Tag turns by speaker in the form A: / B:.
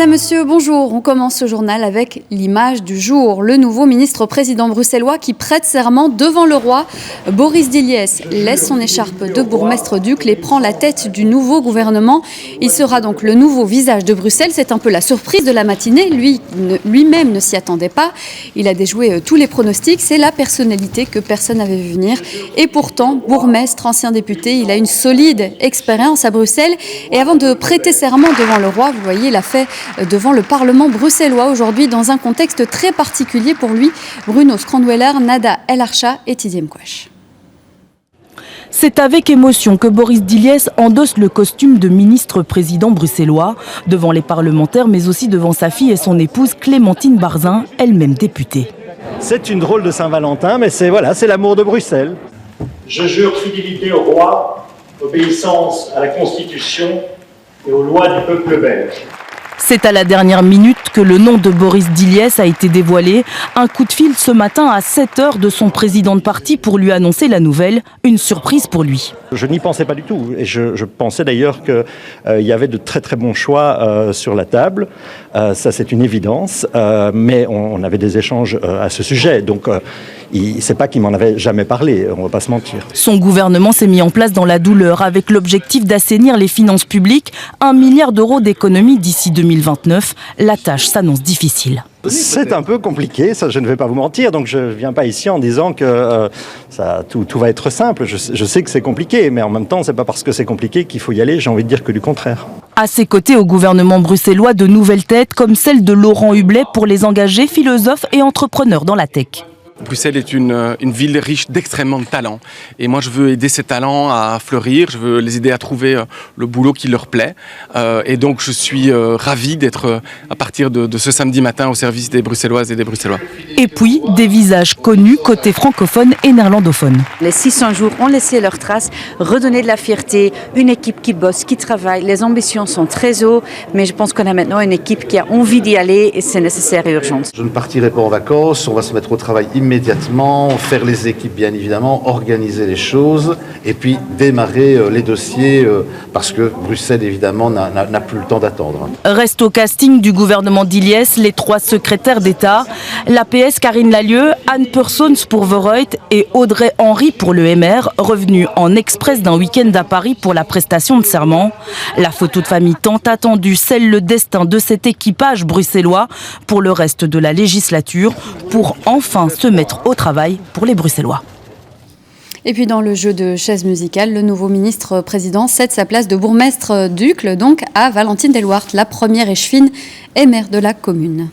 A: Madame, monsieur, bonjour. On commence ce journal avec l'image du jour. Le nouveau ministre-président bruxellois qui prête serment devant le roi. Boris Diliès laisse son écharpe de bourgmestre d'Uccle et prend la tête du nouveau gouvernement. Il sera donc le nouveau visage de Bruxelles. C'est un peu la surprise de la matinée. Lui-même ne s'y attendait pas. Il a déjoué tous les pronostics. C'est la personnalité que personne n'avait vu venir. Et pourtant, bourgmestre, ancien député, il a une solide expérience à Bruxelles. Et avant de prêter serment devant le roi, vous voyez, il a fait devant le Parlement bruxellois aujourd'hui dans un contexte très particulier pour lui. Bruno Scrandweller, Nada El Archa et Tidier Mkwash.
B: C'est avec émotion que Boris Diliès endosse le costume de ministre-président bruxellois devant les parlementaires, mais aussi devant sa fille et son épouse Clémentine Barzin, elle-même députée.
C: C'est une drôle de Saint-Valentin, mais c'est l'amour de Bruxelles.
D: Je jure fidélité au roi, obéissance à la Constitution et aux lois du peuple belge.
B: C'est à la dernière minute que le nom de Boris Diliès a été dévoilé. Un coup de fil ce matin à 7h de son président de parti pour lui annoncer la nouvelle. Une surprise pour lui.
C: Je n'y pensais pas du tout. Et je pensais d'ailleurs qu'il y avait de très très bons choix sur la table. Ça c'est une évidence. Mais on avait des échanges à ce sujet. Donc c'est pas qu'il m'en avait jamais parlé, on va pas se mentir.
B: Son gouvernement s'est mis en place dans la douleur avec l'objectif d'assainir les finances publiques. 1 milliard d'euros d'économies d'ici 2029. La tâche s'annonce difficile.
C: C'est un peu compliqué, ça je ne vais pas vous mentir, donc je ne viens pas ici en disant que tout va être simple. Je sais que c'est compliqué, mais en même temps, c'est pas parce que c'est compliqué qu'il faut y aller, j'ai envie de dire que du contraire.
B: À ses côtés, au gouvernement bruxellois, de nouvelles têtes comme celle de Laurent Hublet pour les engagés, philosophes et entrepreneurs dans la tech.
E: Bruxelles est une ville riche d'extrêmement de talents. Et moi, je veux aider ces talents à fleurir. Je veux les aider à trouver le boulot qui leur plaît. Et donc, je suis ravi d'être, à partir de ce samedi matin, au service des Bruxelloises et des Bruxellois.
B: Et puis, des visages connus côté francophone et néerlandophone.
F: Les 600 jours ont laissé leurs traces, redonné de la fierté, une équipe qui bosse, qui travaille. Les ambitions sont très hautes, mais je pense qu'on a maintenant une équipe qui a envie d'y aller et c'est nécessaire et urgent.
G: Je ne partirai pas en vacances, on va se mettre au travail immédiatement, faire les équipes bien évidemment, organiser les choses et puis démarrer les dossiers parce que Bruxelles évidemment n'a plus le temps d'attendre.
B: Reste au casting du gouvernement d'Iliès les 3 secrétaires d'État, l'APS Karine Lallieu, Anne Persons pour Verreut et Audrey Henry pour le MR, revenus en express d'un week-end à Paris pour la prestation de serment. La photo de famille tant attendue scelle le destin de cet équipage bruxellois pour le reste de la législature, pour enfin se mettre au travail pour les Bruxellois.
A: Et puis dans le jeu de chaises musicales, le nouveau ministre-président cède sa place de bourgmestre d'Uccle donc à Valentine Delwart, la première échevine et maire de la commune.